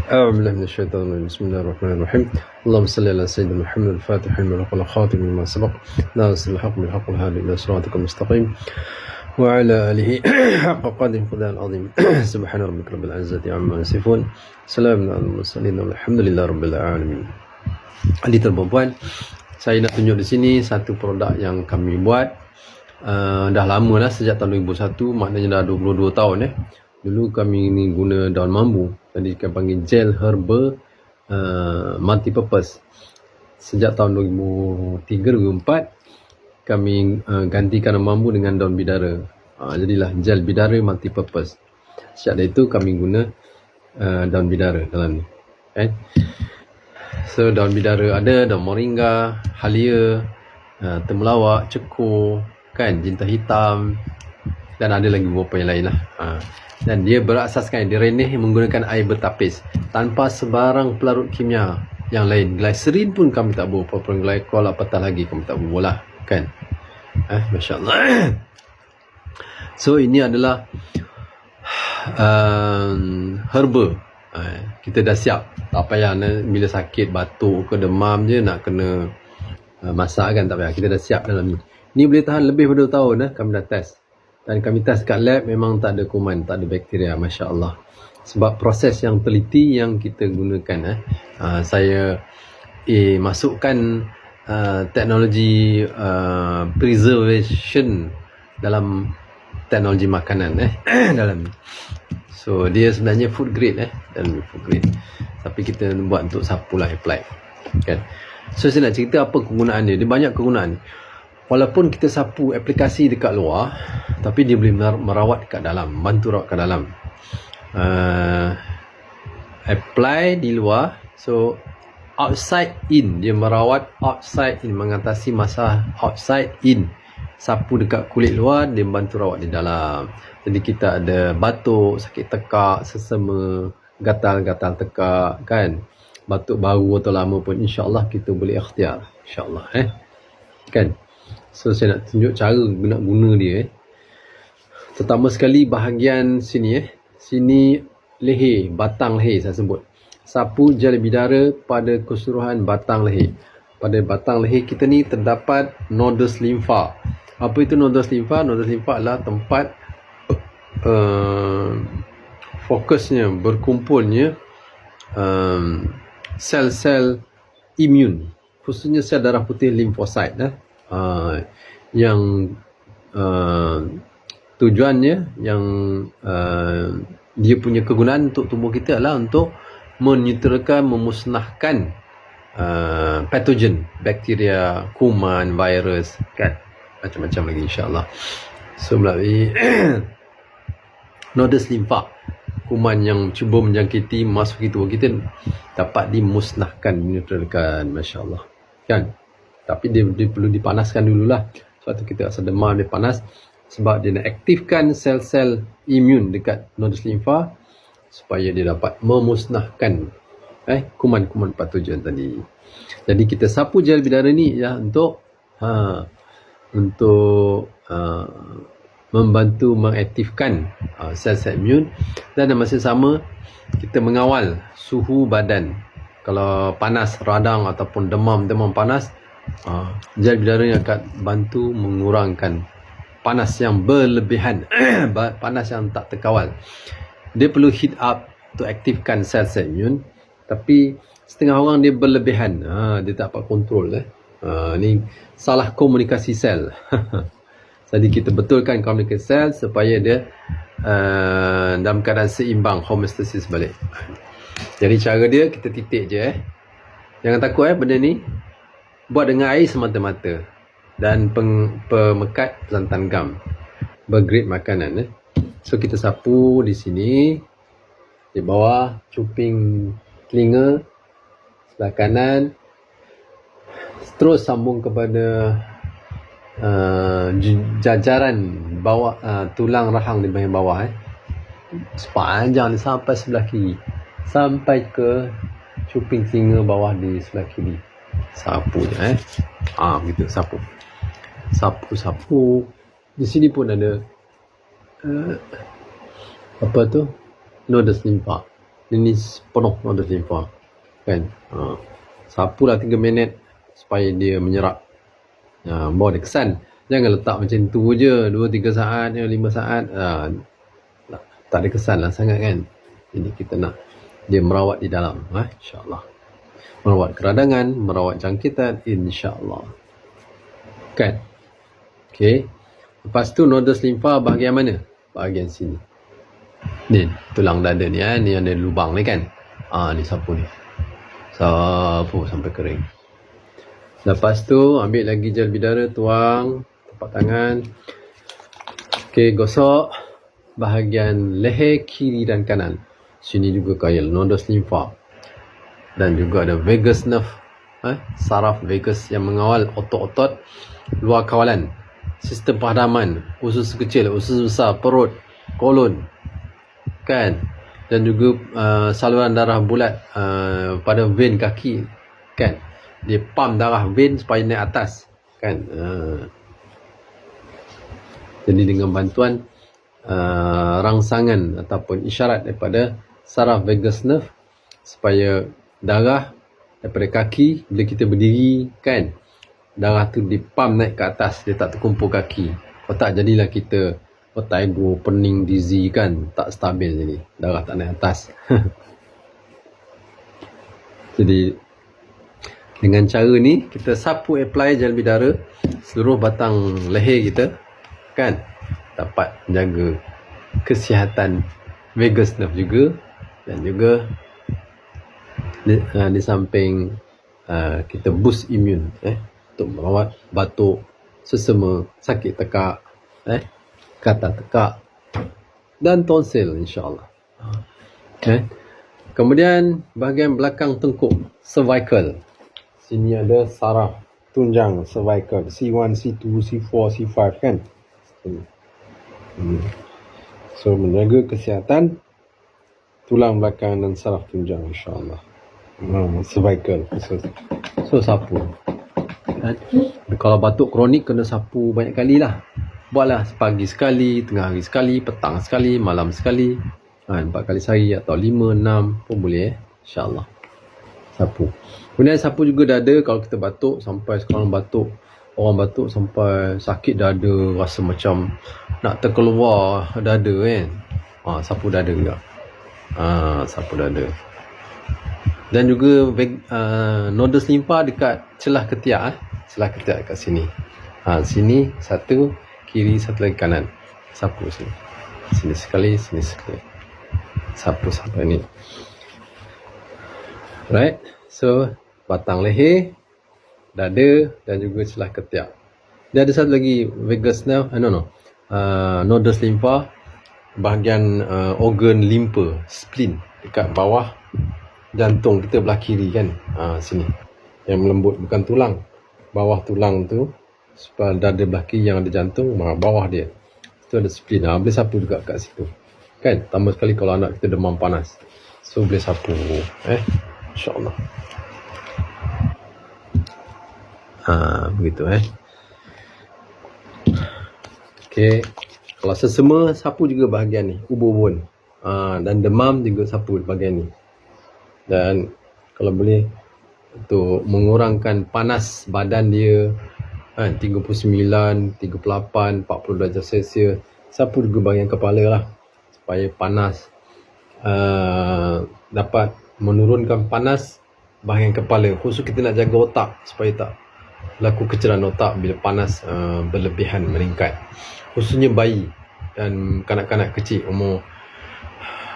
أعوذ بالله من الشيطان الرجيم. بسم الله الرحمن الرحيم. اللهم صل على سيدنا محمد الفاتح لما أغلق والخاتم لما سبق ناصر الحق بالحق والهادي إلى صراطك المستقيم وعلى آله حق قدره ومقداره العظيم. سبحان ربك رب العزة عما يصفون. Salam على المرسلين والحمدلillah rabbil alamin. Adik dan puan, saya nak tunjuk di sini satu produk yang kami buat. Dah lama dah, sejak tahun 2001, maknanya dah 22 tahun. Dulu kami ni guna daun mambu, jadi kita panggil gel herba multi-purpose. Sejak tahun 2003-2004 kami gantikan daun mambu dengan daun bidara. Jadilah gel bidara multi-purpose. Sejak dari itu kami guna daun bidara dalam ni. So daun bidara ada, daun moringa, halia, temulawak, cekur, jinta hitam, dan ada lagi beberapa yang lain lah. Dan dia berasaskan direnih menggunakan air bertapis tanpa sebarang pelarut kimia yang lain. Glycerin pun kami tak bawa, propan glycol apatah lagi kami tak bawa lah, kan. Masya Allah. So ini adalah herba. Kita dah siap, tak payah bila sakit batuk ke demam je nak kena masak kan, tak payah. Kita dah siap dalam ni. Ni boleh tahan lebih pada 2 tahun. Kami dah test. Dan kami test kat lab, memang tak ada kuman, tak ada bakteria, Masya Allah. Sebab proses yang teliti yang kita gunakan. Saya masukkan teknologi preservation dalam teknologi makanan dalam ni. So dia sebenarnya food grade dalam food grade. Tapi kita buat untuk sapu lah, apply, kan. So saya nak cerita apa kegunaan dia. Dia banyak kegunaan. Walaupun kita sapu aplikasi dekat luar, tapi dia boleh merawat dekat dalam, bantu rawat kat dalam. Apply di luar, so outside in, dia merawat outside in, mengatasi masalah outside in. Sapu dekat kulit luar, dia bantu rawat di dalam. Jadi kita ada batuk, sakit tekak, sesama, gatal-gatal tekak, kan. Batuk baru atau lama pun, insya-Allah kita boleh ikhtiar, insya-Allah, kan. So saya nak tunjuk cara nak guna dia. Pertama sekali bahagian sini sini leher, batang leher saya sebut. Sapu gel bidara pada keseluruhan batang leher. Pada batang leher kita ni terdapat nodus limfa. Apa itu nodus limfa? Nodus limfa adalah tempat fokusnya, berkumpulnya sel-sel imun, khususnya sel darah putih limfosit yang tujuannya, yang dia punya kegunaan untuk tubuh kita adalah untuk menyutrakan, memusnahkan patogen, bakteria, kuman, virus, kan, macam-macam lagi, insya-Allah. So melalui nodus limfa, kuman yang cuba menjangkiti masuki tubuh kita dapat dimusnahkan, menyutrakan, masya-Allah, kan. Tapi dia perlu dipanaskan dululah. Sebab tu kita rasa demam, dia panas. Sebab dia nak aktifkan sel-sel imun dekat nodus limfa supaya dia dapat memusnahkan kuman-kuman patogen tadi. Jadi kita sapu gel bidara ni untuk membantu mengaktifkan sel-sel imun, dan dalam masa sama kita mengawal suhu badan. Kalau panas, radang ataupun demam panas, gel bidara yang akan bantu mengurangkan panas yang berlebihan, panas yang tak terkawal. Dia perlu heat up untuk aktifkan sel-sel imun, tapi setengah orang dia berlebihan, dia tak dapat kontrol. Ni salah komunikasi sel. Jadi kita betulkan komunikasi sel supaya dia dalam keadaan seimbang, homeostasis balik. Jadi cara dia, kita titik je. Jangan takut benda ni. Buat dengan air semata-mata dan pemekat santan gam, bergrade makanan. So kita sapu di sini, di bawah cuping telinga sebelah kanan, terus sambung kepada jajaran bawah, tulang rahang di bahagian bawah, sepanjang ni sampai sebelah kiri, sampai ke cuping telinga bawah di sebelah kiri. Sapu je, begitu, sapu. Di sini pun ada nodus limfa. Ini penuh nodus limfa kan. Sapulah 3 minit supaya dia menyerap. Bawa dia kesan. Jangan letak macam tu je 2-3 saat 5 saat. Tak ada kesan lah sangat kan. Jadi kita nak dia merawat di dalam, insyaAllah. Merawat keradangan, merawat jangkitan, insyaAllah. Kan? Okay. Lepas tu nodus limfa bahagian mana? Bahagian sini. Ni tulang dada ni, ni ada lubang ni kan. Ni sapu ni. Sapu sampai kering. Lepas tu ambil lagi gel bidara, tuang tapak tangan. Okay, gosok bahagian leher kiri dan kanan. Sini juga kaya nodus limfa. Dan juga ada vagus nerve, saraf vagus yang mengawal otot-otot luar kawalan, sistem pahadaman, usus kecil, usus besar, perut, kolon kan. Dan juga saluran darah bulat pada vein kaki kan. Dia pump darah vein supaya naik atas kan. Jadi dengan bantuan rangsangan ataupun isyarat daripada saraf vagus nerve, supaya darah daripada kaki bila kita berdiri kan, darah tu dipump naik ke atas, dia tak terkumpul kaki. Kalau tak jadilah kita vertigo, pening, dizzy kan, tak stabil, jadi darah tak naik atas. Jadi dengan cara ni kita sapu apply gel bidara seluruh batang leher kita kan, dapat menjaga kesihatan vagus nerve juga. Dan juga di samping kita boost imun untuk merawat batuk, sesama, sakit tekak, katar tekak dan tonsil, insyaAllah. Kemudian bahagian belakang tengkuk, cervical. Sini ada saraf tunjang cervical, C1, C2, C4, C5 kan. So menjaga kesihatan tulang belakang dan saraf tunjang, insyaAllah. Cervical. So sapu. Kalau batuk kronik kena sapu banyak kali lah. Buatlah pagi sekali, tengah hari sekali, petang sekali, malam sekali. 4 kali sehari atau 5, 6 pun boleh insyaAllah. Sapu. Kemudian sapu juga dada. Kalau kita batuk sampai sekarang orang batuk sampai sakit dada, rasa macam nak terkeluar dada kan. Sapu dada juga. Sapu dada. Dan juga nodus limfa dekat celah ketiak. Celah ketiak kat sini. Sini satu, kiri satu lagi kanan. Sapu sini. Sini sekali, sini sekali. Sapu sampai ni. Right. So batang leher, dada dan juga celah ketiak. Dia ada satu lagi vagus nerve. Nodus limfa bahagian organ limpa, spleen dekat bawah jantung kita belah kiri kan. Sini yang melembut, bukan tulang, bawah tulang tu, sebab dada belah kiri yang ada jantung, bawah dia tu ada spleen. Boleh sapu juga kat situ kan. Tambah sekali kalau anak kita demam panas, so boleh sapu insyaAllah. Begitu okay. Kalau sesama, sapu juga bahagian ni, ubun-ubun. Dan demam juga sapu bahagian ni. Dan kalau boleh untuk mengurangkan panas badan dia 39, 38, 40 darjah Celsius, sapu juga bahagian kepala lah, supaya panas dapat menurunkan panas bahagian kepala. Khusus kita nak jaga otak supaya tak berlaku kecederaan otak bila panas berlebihan meningkat, khususnya bayi dan kanak-kanak kecil umur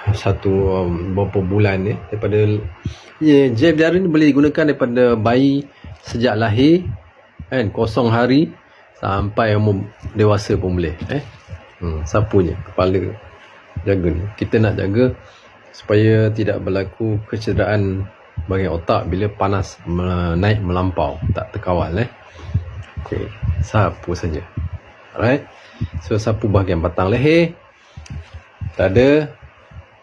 beberapa bulan daripada gel bidara ni boleh digunakan daripada bayi sejak lahir kan, 0 hari sampai umur dewasa pun boleh. Sapunya kepala, jaga ni. Kita nak jaga supaya tidak berlaku kecederaan bahagian otak bila panas naik melampau, tak terkawal. Okay. Sapu saja. Alright. So sapu bahagian batang leher, dada,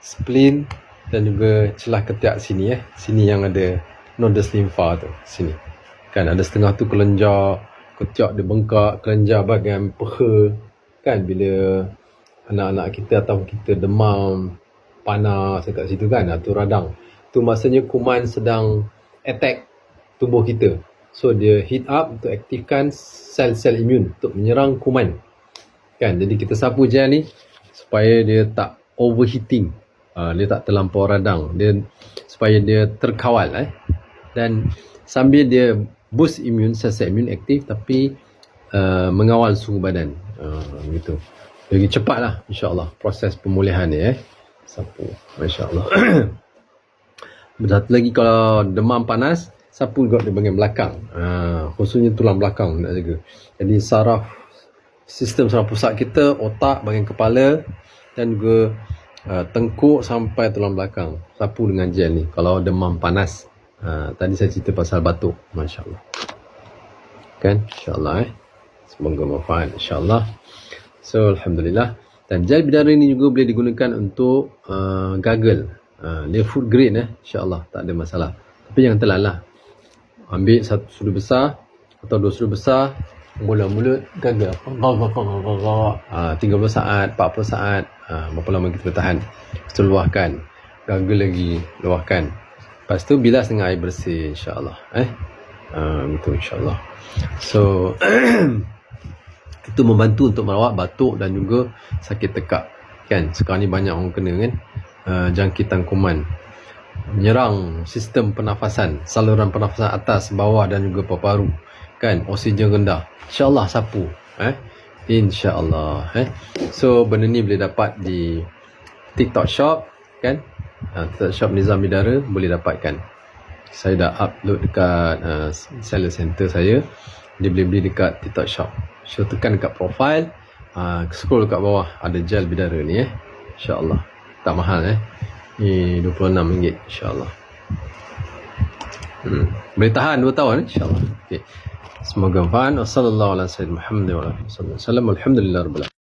spleen dan juga celah ketiak sini. Sini yang ada nodus limfa tu, sini kan ada setengah tu kelenjar, ketiak dia bengkak, kelenjar bahagian peha kan. Bila anak-anak kita atau kita demam panas dekat situ kan, tu radang. Tu maksudnya kuman sedang attack tubuh kita. So dia heat up untuk aktifkan sel-sel imun untuk menyerang kuman. Kan, jadi kita sapu gel ni supaya dia tak overheating. Dia tak terlampau radang. Dia supaya dia terkawal dan sambil dia boost imun, sel-sel imun aktif tapi mengawal suhu badan. Gitu. Lagi cepatlah insya-Allah proses pemulihan ni sapu. Masya-Allah. Satu lagi, kalau demam panas, sapu juga di bahagian belakang. Khususnya tulang belakang nak jaga. Jadi sistem saraf pusat kita, otak, bahagian kepala dan juga tengkuk sampai tulang belakang. Sapu dengan gel ni kalau demam panas. Tadi saya cerita pasal batuk. Masya-Allah. Kan? Insya-Allah semoga manfaat insya-Allah. So alhamdulillah. Dan gel bidara ni juga boleh digunakan untuk gargle. Dia food grade insya-Allah, tak ada masalah. Tapi jangan terlalu lah. Ambil satu sudu besar atau dua sudu besar, mulut gargle 30 saat, 40 saat, berapa lama kita bertahan. Lepas tu luahkan, gargle lagi, luahkan. Lepas tu bilas dengan air bersih insya-Allah. Gitu insya-Allah. So itu membantu untuk merawat batuk dan juga sakit tekak. Kan sekarang ni banyak orang kena kan jangkitan kuman, menyerang sistem pernafasan, saluran pernafasan atas, bawah dan juga paru-paru. Kan oksigen rendah. Insya-Allah sapu. Insya-Allah. So benda ni boleh dapat di TikTok Shop kan. TikTok Shop Nizam Bidara boleh dapatkan. Saya dah upload dekat seller center saya. Dia boleh beli dekat TikTok Shop. So tekan dekat profile, scroll dekat bawah ada gel bidara ni insya-Allah. Tak mahal ni RM26 insya-Allah. Boleh tahan 2 tahun insya-Allah. Okey. Semoga manfaat. Wassallallahu ala sayyidina Muhammad wa ala alihi wasallam. Alhamdulillah rabbil alamin.